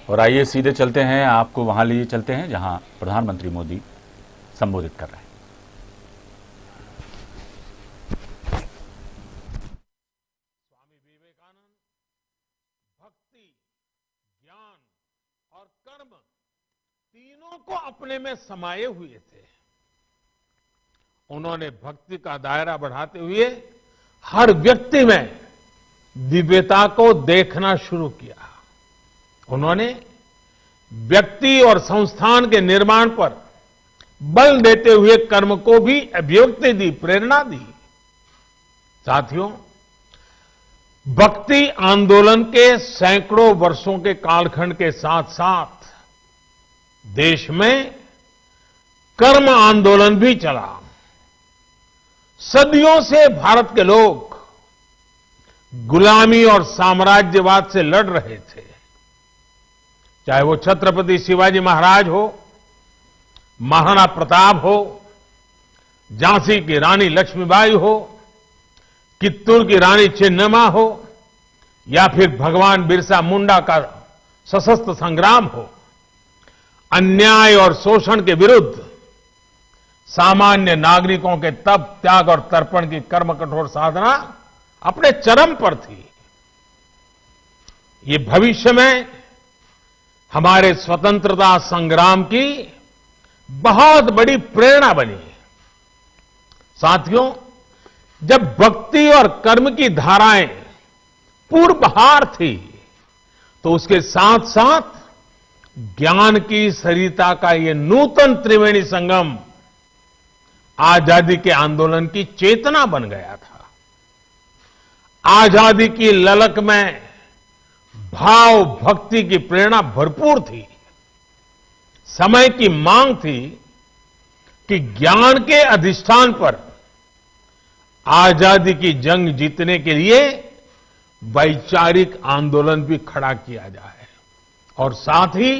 और आइए सीधे चलते हैं, आपको वहां लिए चलते हैं जहां प्रधानमंत्री मोदी संबोधित कर रहे हैं। स्वामी विवेकानंद भक्ति, ज्ञान और कर्म तीनों को अपने में समाये हुए थे। उन्होंने भक्ति का दायरा बढ़ाते हुए हर व्यक्ति में दिव्यता को देखना शुरू किया। उन्होंने व्यक्ति और संस्थान के निर्माण पर बल देते हुए कर्म को भी अभिव्यक्ति दी, प्रेरणा दी। साथियों, भक्ति आंदोलन के सैकड़ों वर्षों के कालखंड के साथ साथ देश में कर्म आंदोलन भी चला। सदियों से भारत के लोग गुलामी और साम्राज्यवाद से लड़ रहे थे। चाहे वो छत्रपति शिवाजी महाराज हो, महाराणा प्रताप हो, झांसी की रानी लक्ष्मीबाई हो, कित्तूर की रानी चेन्नम्मा हो, या फिर भगवान बिरसा मुंडा का सशस्त्र संग्राम हो। अन्याय और शोषण के विरुद्ध सामान्य नागरिकों के तप, त्याग और तर्पण की कर्म कठोर साधना अपने चरम पर थी। ये भविष्य में हमारे स्वतंत्रता संग्राम की बहुत बड़ी प्रेरणा बनी। साथियों, जब भक्ति और कर्म की धाराएं पूर्वहार थी, तो उसके साथ साथ ज्ञान की सरिता का ये नूतन त्रिवेणी संगम आजादी के आंदोलन की चेतना बन गया था। आजादी की ललक में भाव भक्ति की प्रेरणा भरपूर थी। समय की मांग थी कि ज्ञान के अधिष्ठान पर आजादी की जंग जीतने के लिए वैचारिक आंदोलन भी खड़ा किया जाए और साथ ही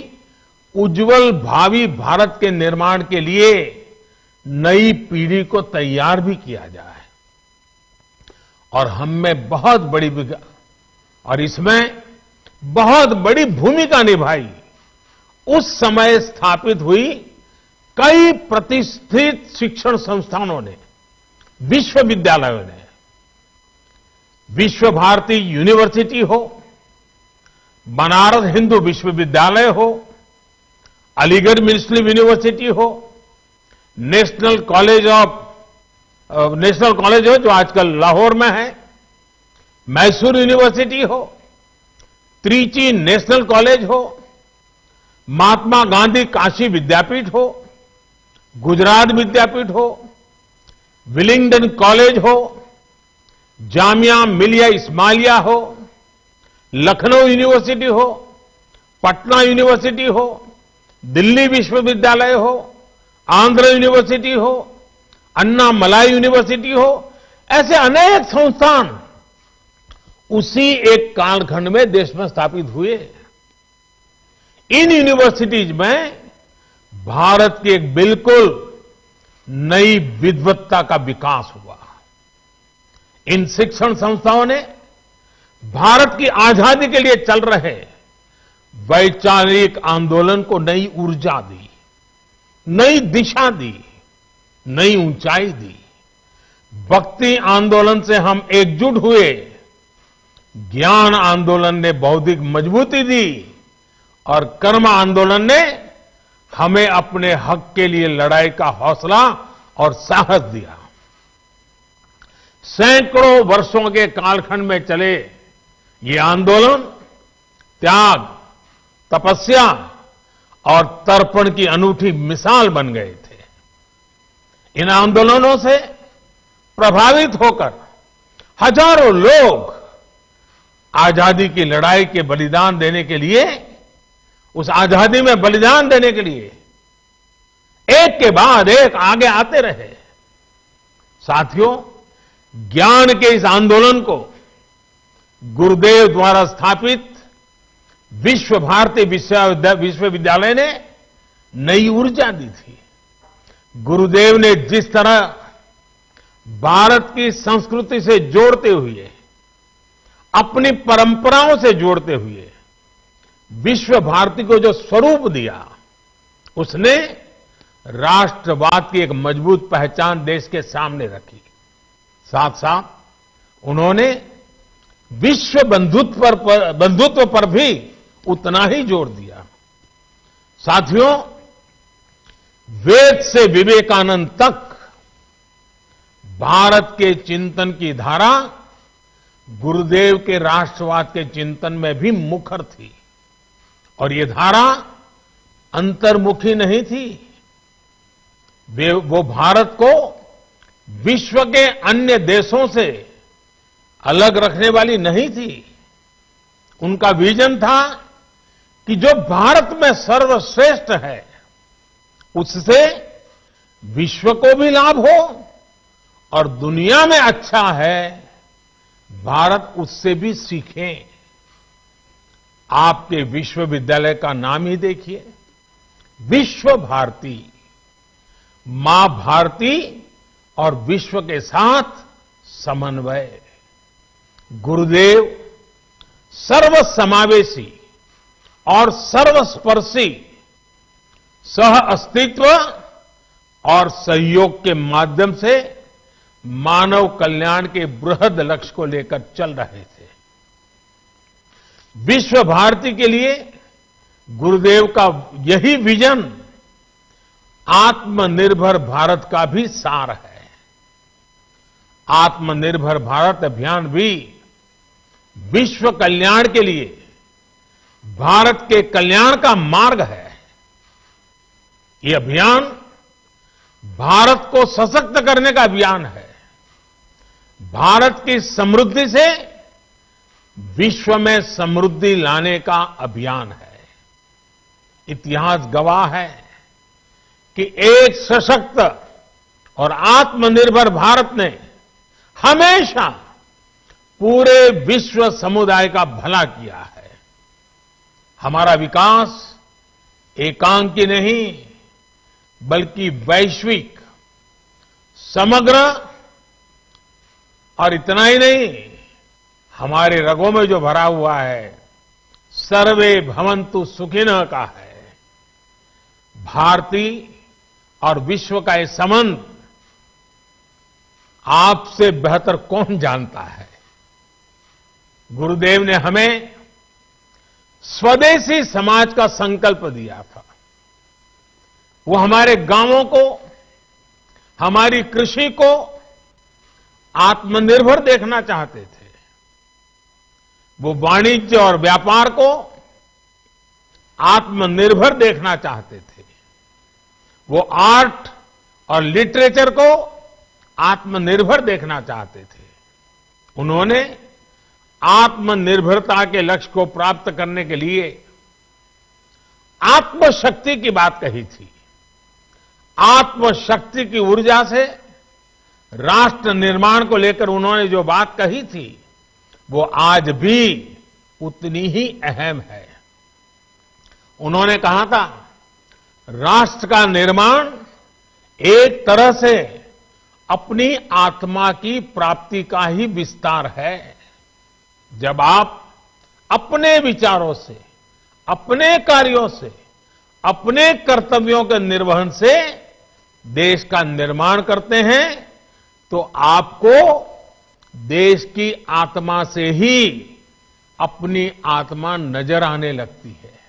उज्जवल भावी भारत के निर्माण के लिए नई पीढ़ी को तैयार भी किया जाए। और हम में बहुत बड़ी और इसमें बहुत बड़ी भूमिका निभाई उस समय स्थापित हुई कई प्रतिष्ठित शिक्षण संस्थानों ने, विश्वविद्यालयों ने। विश्व भारती यूनिवर्सिटी हो, बनारस हिंदू विश्वविद्यालय हो, अलीगढ़ मुस्लिम यूनिवर्सिटी हो, नेशनल कॉलेज हो जो आजकल लाहौर में है, मैसूर यूनिवर्सिटी हो, त्रिची नेशनल कॉलेज हो, महात्मा गांधी काशी विद्यापीठ हो, गुजरात विद्यापीठ हो, विलिंगडन कॉलेज हो, जामिया मिलिया इस्माइलिया हो, लखनऊ यूनिवर्सिटी हो, पटना यूनिवर्सिटी हो, दिल्ली विश्वविद्यालय हो, आंध्र यूनिवर्सिटी हो, अन्ना मलाई यूनिवर्सिटी हो, ऐसे अनेक संस्थान उसी एक कालखंड में देश में स्थापित हुए। इन यूनिवर्सिटीज में भारत की एक बिल्कुल नई विद्वत्ता का विकास हुआ। इन शिक्षण संस्थाओं ने भारत की आजादी के लिए चल रहे वैचारिक आंदोलन को नई ऊर्जा दी, नई दिशा दी, नई ऊंचाई दी। भक्ति आंदोलन से हम एकजुट हुए, ज्ञान आंदोलन ने बौद्धिक मजबूती दी और कर्म आंदोलन ने हमें अपने हक के लिए लड़ाई का हौसला और साहस दिया। सैकड़ों वर्षों के कालखंड में चले ये आंदोलन त्याग, तपस्या और तर्पण की अनूठी मिसाल बन गए थे। इन आंदोलनों से प्रभावित होकर हजारों लोग आजादी की लड़ाई के बलिदान देने के लिए, उस आजादी में बलिदान देने के लिए एक के बाद एक आगे आते रहे। साथियों, ज्ञान के इस आंदोलन को गुरुदेव द्वारा स्थापित विश्व भारती विश्वविद्यालय ने नई ऊर्जा दी थी। गुरुदेव ने जिस तरह भारत की संस्कृति से जोड़ते हुए, अपनी परंपराओं से जोड़ते हुए विश्व भारती को जो स्वरूप दिया, उसने राष्ट्रवाद की एक मजबूत पहचान देश के सामने रखी। साथ साथ उन्होंने विश्व बंधुत्व पर भी उतना ही जोर दिया। साथियों, वेद से विवेकानंद तक भारत के चिंतन की धारा गुरुदेव के राष्ट्रवाद के चिंतन में भी मुखर थी। और ये धारा अंतर्मुखी नहीं थी। वो भारत को विश्व के अन्य देशों से अलग रखने वाली नहीं थी। उनका विजन था कि जो भारत में सर्वश्रेष्ठ है, उससे विश्व को भी लाभ हो, और दुनिया में अच्छा है, भारत उससे भी सीखे। आपके विश्वविद्यालय का नाम ही देखिए, विश्व भारती। मां भारती और विश्व के साथ समन्वय। गुरुदेव सर्वसमावेशी और सर्वस्पर्शी सह अस्तित्व और सहयोग के माध्यम से मानव कल्याण के बृहद लक्ष्य को लेकर चल रहे थे। विश्व भारती के लिए गुरुदेव का यही विजन आत्मनिर्भर भारत का भी सार है। आत्मनिर्भर भारत अभियान भी विश्व कल्याण के लिए भारत के कल्याण का मार्ग है। ये अभियान भारत को सशक्त करने का अभियान है। भारत की समृद्धि से विश्व में समृद्धि लाने का अभियान है। इतिहास गवाह है कि एक सशक्त और आत्मनिर्भर भारत ने हमेशा पूरे विश्व समुदाय का भला किया है। हमारा विकास एकांकी नहीं, बल्कि वैश्विक, समग्र, और इतना ही नहीं, हमारे रगों में जो भरा हुआ है सर्वे भवन्तु सुखिनः का है। भारती और विश्व का ये संबंध आपसे बेहतर कौन जानता है। गुरुदेव ने हमें स्वदेशी समाज का संकल्प दिया था। वो हमारे गांवों को, हमारी कृषि को आत्मनिर्भर देखना चाहते थे। वो वाणिज्य और व्यापार को आत्मनिर्भर देखना चाहते थे। वो आर्ट और लिटरेचर को आत्मनिर्भर देखना चाहते थे। उन्होंने आत्मनिर्भरता के लक्ष्य को प्राप्त करने के लिए आत्मशक्ति की बात कही थी। आत्मशक्ति की ऊर्जा से राष्ट्र निर्माण को लेकर उन्होंने जो बात कही थी, वो आज भी उतनी ही अहम है। उन्होंने कहा था, राष्ट्र का निर्माण एक तरह से अपनी आत्मा की प्राप्ति का ही विस्तार है। जब आप अपने विचारों से, अपने कार्यों से, अपने कर्तव्यों के निर्वहन से देश का निर्माण करते हैं, तो आपको देश की आत्मा से ही अपनी आत्मा नजर आने लगती है।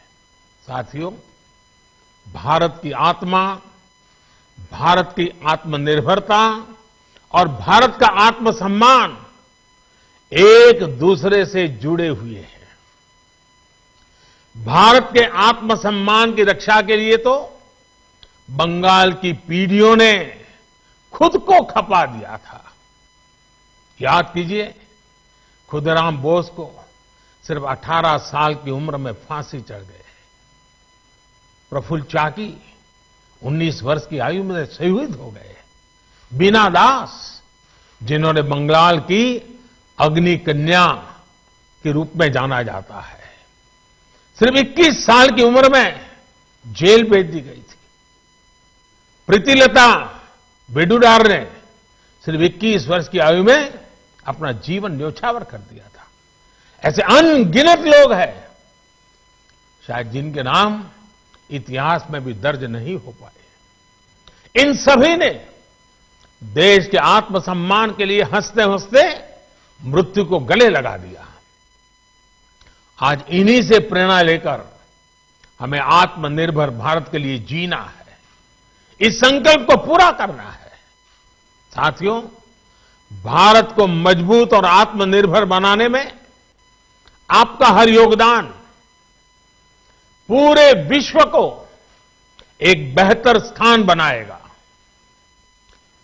साथियों, भारत की आत्मा, भारत की आत्मनिर्भरता और भारत का आत्मसम्मान एक दूसरे से जुड़े हुए हैं। भारत के आत्मसम्मान की रक्षा के लिए तो बंगाल की पीढ़ियों ने खुद को खपा दिया था। याद कीजिए, खुदराम बोस को सिर्फ 18 साल की उम्र में फांसी चढ़ गए। प्रफुल्ल चाकी 19 वर्ष की आयु में शहीद हो गए। बीना दास, जिन्होंने बंगाल की अग्नि कन्या के रूप में जाना जाता है, सिर्फ 21 साल की उम्र में जेल भेज दी गई थी। प्रीतिलता वेडुडार ने सिर्फ 21 वर्ष की आयु में अपना जीवन न्योछावर कर दिया था। ऐसे अनगिनत लोग हैं शायद जिनके नाम इतिहास में भी दर्ज नहीं हो पाए। इन सभी ने देश के आत्मसम्मान के लिए हंसते हंसते मृत्यु को गले लगा दिया। आज इन्हीं से प्रेरणा लेकर हमें आत्मनिर्भर भारत के लिए जीना है, इस संकल्प को पूरा करना है। साथियों, भारत को मजबूत और आत्मनिर्भर बनाने में आपका हर योगदान पूरे विश्व को एक बेहतर स्थान बनाएगा।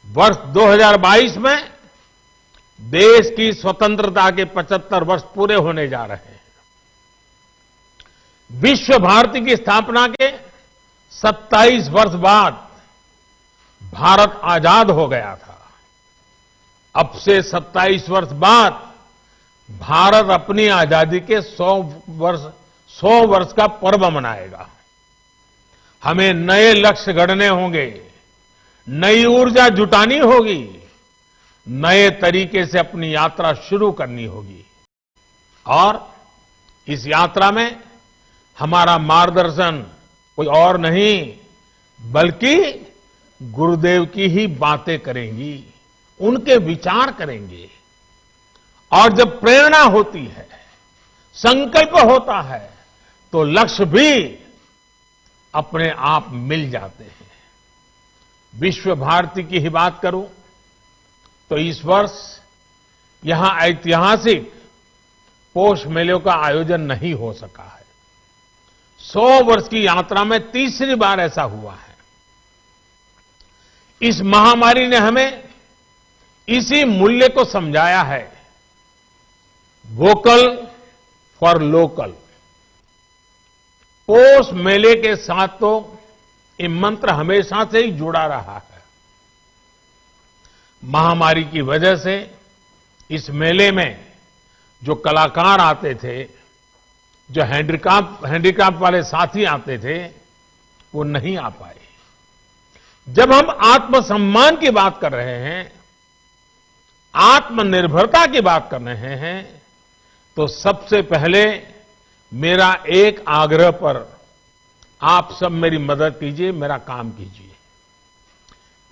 वर्ष 2022 में देश की स्वतंत्रता के 75 वर्ष पूरे होने जा रहे हैं। विश्व भारती की स्थापना के 27 वर्ष बाद भारत आजाद हो गया था। अब से 27 वर्ष बाद भारत अपनी आजादी के 100 वर्ष का पर्व मनाएगा। हमें नए लक्ष्य गढ़ने होंगे, नई ऊर्जा जुटानी होगी, नए तरीके से अपनी यात्रा शुरू करनी होगी। और इस यात्रा में हमारा मार्गदर्शन कोई और नहीं बल्कि गुरुदेव की ही बातें करेंगी, उनके विचार करेंगे। और जब प्रेरणा होती है, संकल्प होता है, तो लक्ष्य भी अपने आप मिल जाते हैं। विश्व भारती की ही बात करूं तो इस वर्ष यहां ऐतिहासिक पोष मेलों का आयोजन नहीं हो सका है। 100 वर्ष की यात्रा में तीसरी बार ऐसा हुआ है। इस महामारी ने हमें इसी मूल्य को समझाया है, वोकल फॉर लोकल। पोष मेले के साथ तो ये मंत्र हमेशा से ही जुड़ा रहा है। महामारी की वजह से इस मेले में जो कलाकार आते थे, जो हैंडीक्राफ्ट वाले साथी आते थे, वो नहीं आ पाए। जब हम आत्मसम्मान की बात कर रहे हैं, आत्मनिर्भरता की बात कर रहे हैं, तो सबसे पहले मेरा एक आग्रह पर आप सब मेरी मदद कीजिए, मेरा काम कीजिए।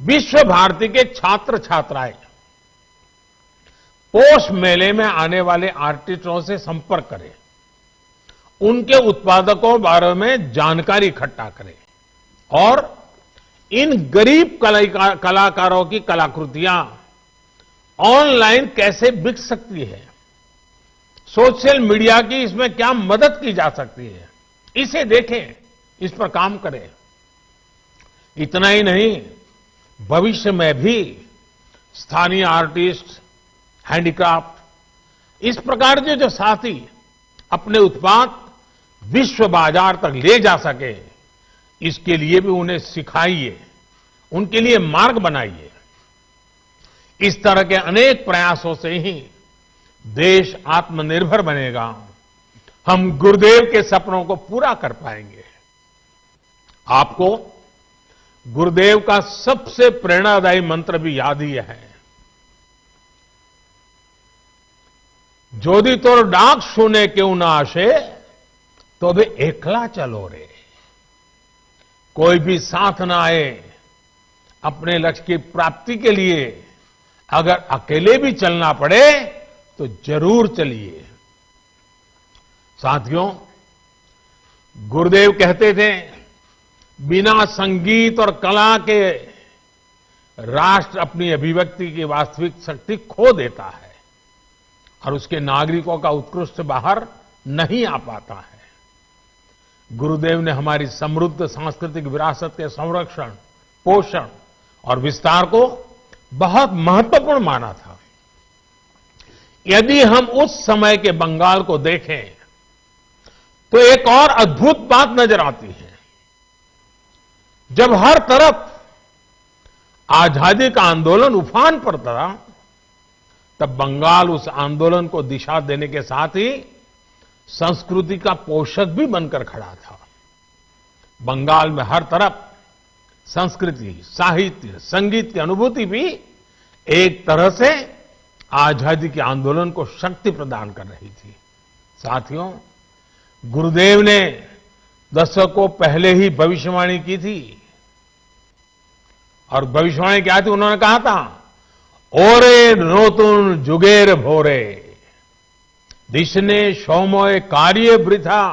विश्व भारती के छात्र छात्राएं पोष मेले में आने वाले आर्टिस्टों से संपर्क करें, उनके उत्पादकों बारे में जानकारी इकट्ठा करें और इन गरीब कलाकारों की कलाकृतियां ऑनलाइन कैसे बिक सकती है, सोशल मीडिया की इसमें क्या मदद की जा सकती है, इसे देखें, इस पर काम करें। इतना ही नहीं, भविष्य में भी स्थानीय आर्टिस्ट, हैंडीक्राफ्ट, इस प्रकार के जो साथी अपने उत्पाद विश्व बाजार तक ले जा सके, इसके लिए भी उन्हें सिखाइए, उनके लिए मार्ग बनाइए। इस तरह के अनेक प्रयासों से ही देश आत्मनिर्भर बनेगा, हम गुरुदेव के सपनों को पूरा कर पाएंगे। आपको गुरुदेव का सबसे प्रेरणादायी मंत्र भी याद ही है, जोदी तोर डाक सुने क्यों ना आशे, तो भी एकला चलो रे। कोई भी साथ ना आए, अपने लक्ष्य की प्राप्ति के लिए अगर अकेले भी चलना पड़े तो जरूर चलिए। साथियों, गुरुदेव कहते थे, बिना संगीत और कला के राष्ट्र अपनी अभिव्यक्ति की वास्तविक शक्ति खो देता है और उसके नागरिकों का उत्कृष्ट बाहर नहीं आ पाता है। गुरुदेव ने हमारी समृद्ध सांस्कृतिक विरासत के संरक्षण, पोषण और विस्तार को बहुत महत्वपूर्ण माना था। यदि हम उस समय के बंगाल को देखें तो एक और अद्भुत बात नजर आती है। जब हर तरफ आजादी का आंदोलन उफान पर था, तब बंगाल उस आंदोलन को दिशा देने के साथ ही संस्कृति का पोषक भी बनकर खड़ा था। बंगाल में हर तरफ संस्कृति, साहित्य, संगीत की अनुभूति भी एक तरह से आजादी के आंदोलन को शक्ति प्रदान कर रही थी। साथियों, गुरुदेव ने दशकों पहले ही भविष्यवाणी की थी। और भविष्यवाणी क्या थी? उन्होंने कहा था, ओरे नोतुन जुगेर भोरे दिशने सोमोय कार्य वृथा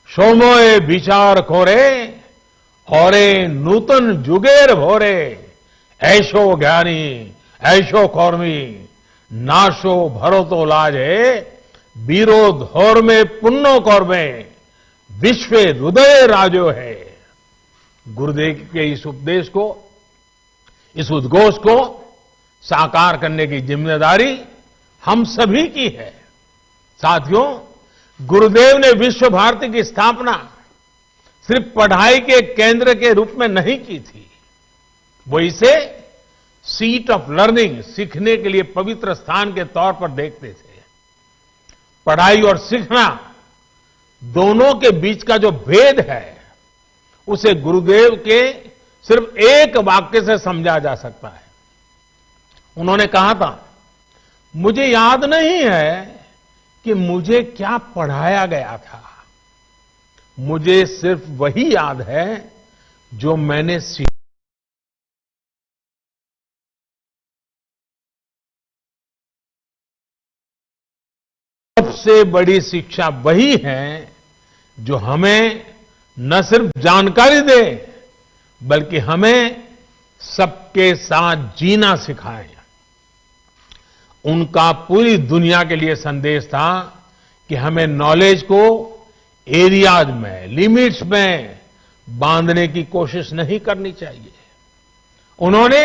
सोमोय विचार खोरे औरे नूतन जुगेर भोरे ऐशो ज्ञानी ऐशो कौर्मी नाशो भरो लाजे बीरो धोर में पुन्नो कौर्मे विश्व हृदय राजो है। गुरुदेव के इस उपदेश को, इस उद्घोष को साकार करने की जिम्मेदारी हम सभी की है। साथियों, गुरुदेव ने विश्व भारती की स्थापना सिर्फ पढ़ाई के केंद्र के रूप में नहीं की थी, वो इसे सीट ऑफ लर्निंग, सीखने के लिए पवित्र स्थान के तौर पर देखते थे। पढ़ाई और सीखना दोनों के बीच का जो भेद है, उसे गुरुदेव के सिर्फ एक वाक्य से समझा जा सकता है। उन्होंने कहा था, मुझे याद नहीं है कि मुझे क्या पढ़ाया गया था, मुझे सिर्फ वही याद है जो मैंने सीखा। सबसे बड़ी शिक्षा वही है जो हमें न सिर्फ जानकारी दे, बल्कि हमें सबके साथ जीना सिखाए। उनका पूरी दुनिया के लिए संदेश था कि हमें नॉलेज को एरियाज में, लिमिट्स में बांधने की कोशिश नहीं करनी चाहिए। उन्होंने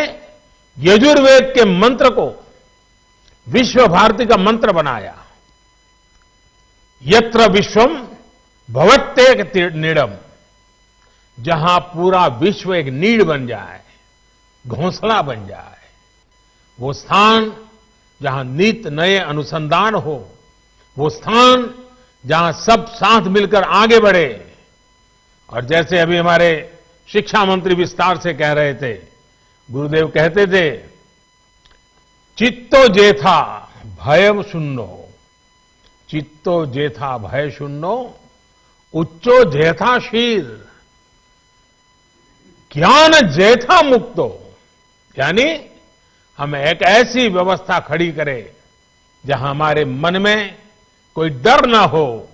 यजुर्वेद के मंत्र को विश्व भारती का मंत्र बनाया। यत्र विश्वम भवत्येक नीडम, जहां पूरा विश्व एक नीड बन जाए, घोंसला बन जाए, वो स्थान जहां नित नए अनुसंधान हो, वो स्थान जहां सब साथ मिलकर आगे बढ़े। और जैसे अभी हमारे शिक्षा मंत्री विस्तार से कह रहे थे, गुरुदेव कहते थे, चित्तो जेथा भयम शून्यो, चित्तो जेथा भय शून्यो, उच्चो जेथा शीर, ज्ञान जेथा मुक्तो। यानी हम एक ऐसी व्यवस्था खड़ी करें जहां हमारे मन में कोई डर ना हो,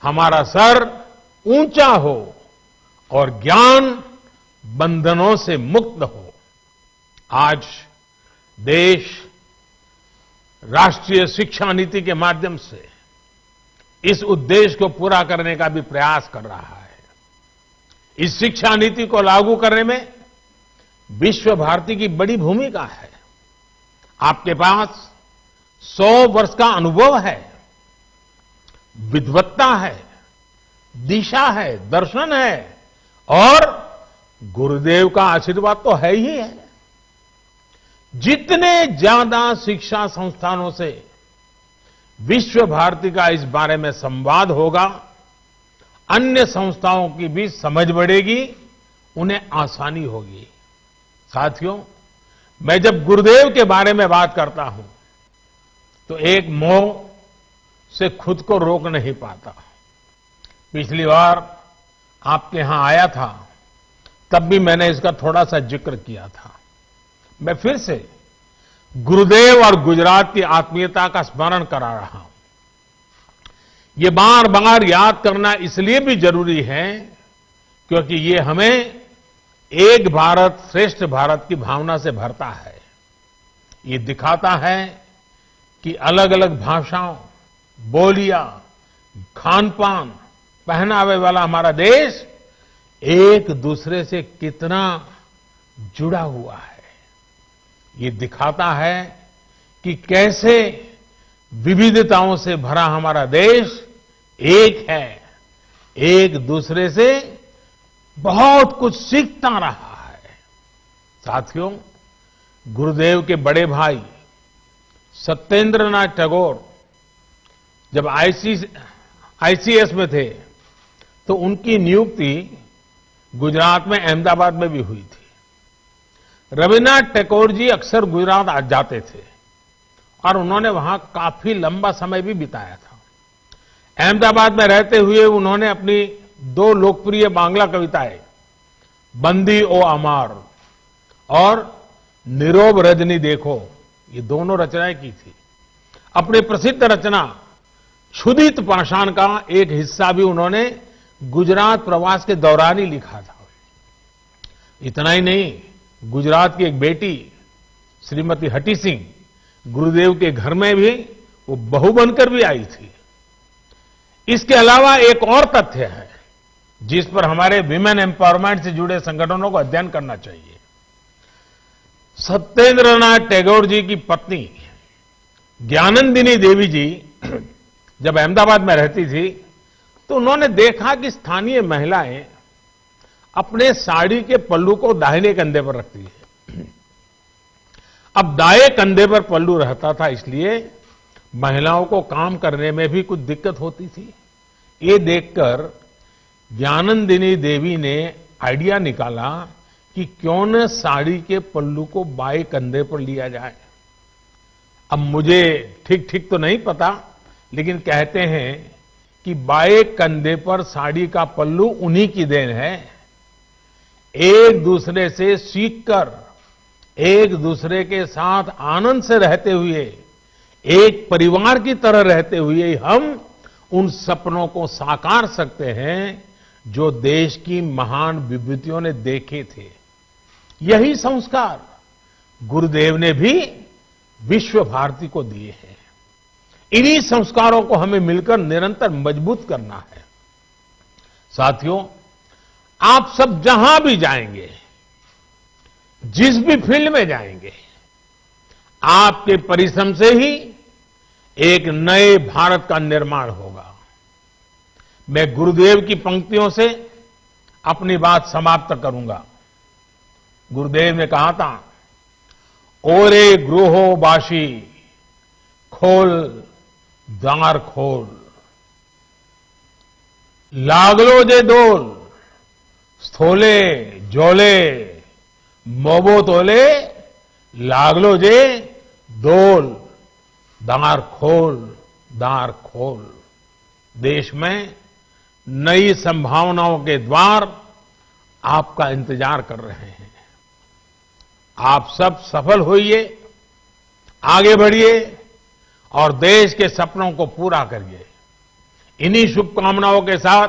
हमारा सर ऊंचा हो और ज्ञान बंधनों से मुक्त हो। आज देश राष्ट्रीय शिक्षा नीति के माध्यम से इस उद्देश्य को पूरा करने का भी प्रयास कर रहा है। इस शिक्षा नीति को लागू करने में विश्व भारती की बड़ी भूमिका है। आपके पास 100 वर्ष का अनुभव है, विद्वत्ता है, दिशा है, दर्शन है और गुरुदेव का आशीर्वाद तो है ही है। जितने ज्यादा शिक्षा संस्थानों से विश्व भारती का इस बारे में संवाद होगा, अन्य संस्थाओं की भी समझ बढ़ेगी, उन्हें आसानी होगी। साथियों, मैं जब गुरुदेव के बारे में बात करता हूं तो एक मोह से खुद को रोक नहीं पाता। पिछली बार आपके यहां आया था, तब भी मैंने इसका थोड़ा सा जिक्र किया था। मैं फिर से गुरुदेव और गुजरात की आत्मीयता का स्मरण करा रहा हूं। ये बार बार याद करना इसलिए भी जरूरी है क्योंकि ये हमें एक भारत श्रेष्ठ भारत की भावना से भरता है। ये दिखाता है कि अलग अलग भाषाओं, बोलियां, खान पान, पहनावे वाला हमारा देश एक दूसरे से कितना जुड़ा हुआ है। ये दिखाता है कि कैसे विविधताओं से भरा हमारा देश एक है, एक दूसरे से बहुत कुछ सीखता रहा है। साथियों, गुरुदेव के बड़े भाई सत्येंद्रनाथ टैगोर जब आईसीएस में थे तो उनकी नियुक्ति गुजरात में अहमदाबाद में भी हुई थी। रविन्द्रनाथ टैगोर जी अक्सर गुजरात आ जाते थे और उन्होंने वहां काफी लंबा समय भी बिताया था। अहमदाबाद में रहते हुए उन्होंने अपनी दो लोकप्रिय बांग्ला कविताएं बंदी ओ अमार और नीरोब रजनी देखो, ये दोनों रचनाएं की थी। अपनी प्रसिद्ध रचना क्षुदित पाषाण का एक हिस्सा भी उन्होंने गुजरात प्रवास के दौरान ही लिखा था। इतना ही नहीं, गुजरात की एक बेटी श्रीमती हटी सिंह गुरुदेव के घर में भी वो बहू बनकर भी आई थी। इसके अलावा एक और तथ्य है जिस पर हमारे विमेन एम्पावरमेंट से जुड़े संगठनों को अध्ययन करना चाहिए। सत्येंद्रनाथ टैगोर जी की पत्नी ज्ञानंदिनी देवी जी जब अहमदाबाद में रहती थी तो उन्होंने देखा कि स्थानीय महिलाएं अपने साड़ी के पल्लू को दाहिने कंधे पर रखती है। अब दाएं कंधे पर पल्लू रहता था, इसलिए महिलाओं को काम करने में भी कुछ दिक्कत होती थी। ये देखकर ज्ञानंदिनी देवी ने आइडिया निकाला कि क्यों न साड़ी के पल्लू को बाएं कंधे पर लिया जाए। अब मुझे ठीक तो नहीं पता, लेकिन कहते हैं कि बाएं कंधे पर साड़ी का पल्लू उन्हीं की देन है। एक दूसरे से सीखकर, एक दूसरे के साथ आनंद से रहते हुए, एक परिवार की तरह रहते हुए हम उन सपनों को साकार सकते हैं जो देश की महान विभूतियों ने देखे थे। यही संस्कार गुरुदेव ने भी विश्व भारती को दिए हैं। इन्हीं संस्कारों को हमें मिलकर निरंतर मजबूत करना है। साथियों, आप सब जहां भी जाएंगे, जिस भी फील्ड में जाएंगे, आपके परिश्रम से ही एक नए भारत का निर्माण होगा। मैं गुरुदेव की पंक्तियों से अपनी बात समाप्त करूंगा। गुरुदेव ने कहा था, ओरे गृहो बाशी खोल द्वार खोल, लागलो जे दोल स्थोले जोले मोबो तोले, लागलो जे दोल दार खोल। देश में नई संभावनाओं के द्वार आपका इंतजार कर रहे हैं। आप सब सफल होइए, आगे बढ़िए और देश के सपनों को पूरा करिए। इन्हीं शुभकामनाओं के साथ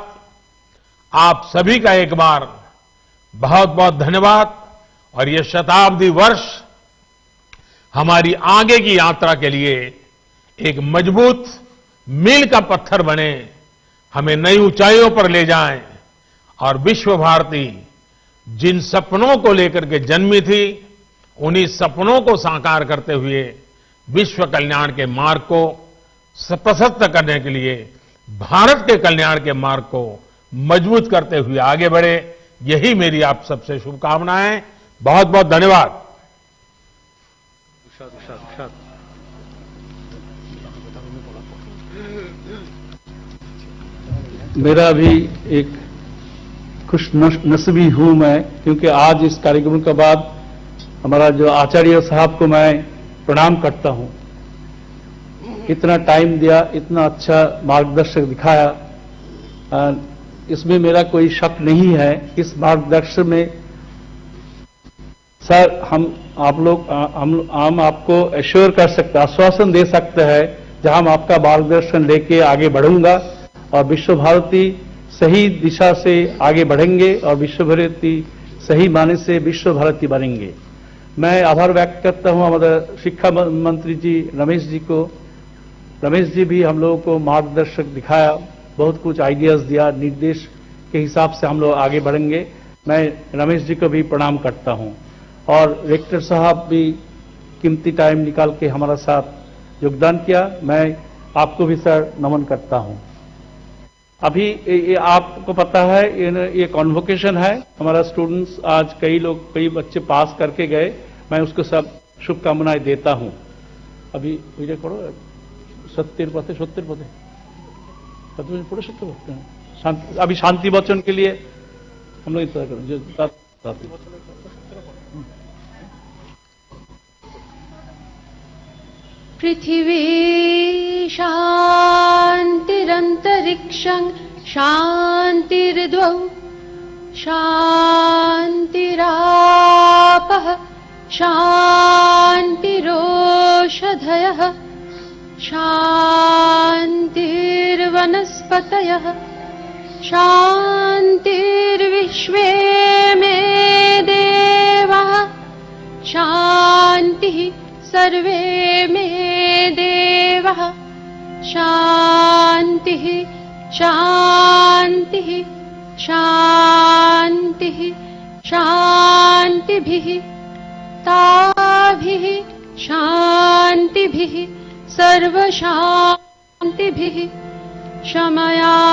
आप सभी का एक बार बहुत बहुत धन्यवाद। और ये शताब्दी वर्ष हमारी आगे की यात्रा के लिए एक मजबूत मील का पत्थर बने, हमें नई ऊंचाइयों पर ले जाएं और विश्व भारती जिन सपनों को लेकर के जन्मी थी, उन्हीं सपनों को साकार करते हुए विश्व कल्याण के मार्ग को प्रशस्त करने के लिए, भारत के कल्याण के मार्ग को मजबूत करते हुए आगे बढ़े। यही मेरी आप सबसे शुभकामनाएं। बहुत बहुत धन्यवाद। मेरा भी एक खुश नसीबी हूं मैं, क्योंकि आज इस कार्यक्रम के बाद हमारा जो आचार्य साहब को मैं प्रणाम करता हूं। इतना टाइम दिया, इतना अच्छा मार्गदर्शक दिखाया, इसमें मेरा कोई शक नहीं है। इस मार्गदर्शन में सर हम आपको एश्योर कर सकते, आश्वासन दे सकते हैं जहां हम आपका मार्गदर्शन लेके आगे बढ़ूंगा और विश्व भारती सही दिशा से आगे बढ़ेंगे और विश्व भारती सही माने से विश्व भारती बनेंगे। मैं आभार व्यक्त करता हूं हमारे शिक्षा मंत्री जी रमेश जी को। रमेश जी भी हम लोगों को मार्गदर्शक दिखाया, बहुत कुछ आइडियाज दिया, निर्देश के हिसाब से हम लोग आगे बढ़ेंगे। मैं रमेश जी को भी प्रणाम करता हूं और रेक्टर साहब भी कीमती टाइम निकाल के हमारा साथ योगदान किया। मैं आपको भी सर नमन करता हूं। अभी ये आपको पता है ये कॉन्वोकेशन है, हमारा स्टूडेंट्स आज कई बच्चे पास करके गए, मैं उसको सब शुभकामनाएं देता हूं। अभी विजय करो 70 पदे पढ़े 70 पदे अभी शांति वचन के लिए हम लोग इंतजार करें। पृथिवी शान्तिरन्तरिक्षं शान्तिर् शान्तिर्द्वौ शान्तिरापः शान्तिरोषधयः शान्तिर्वनस्पतयः शान्तिर्विश्वे मे देवाः शान्तिः सर्वे मे देवाः शान्तिः शान्तिः शान्तिः शान्तिभिः ताभिः शान्तिभिः सर्वशान्तिभिः शमयामोहं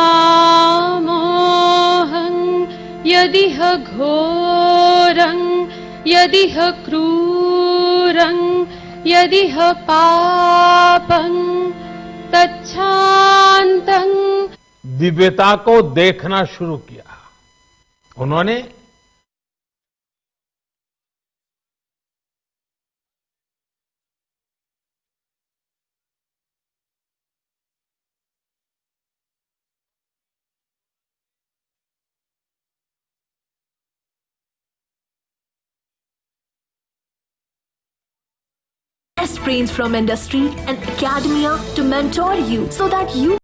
यदिह घोरं यदिह क्रूरं यदिह पापं तच्छान्तं। दिव्यता को देखना शुरू किया। उन्होंने best brains from industry and academia to mentor you so that you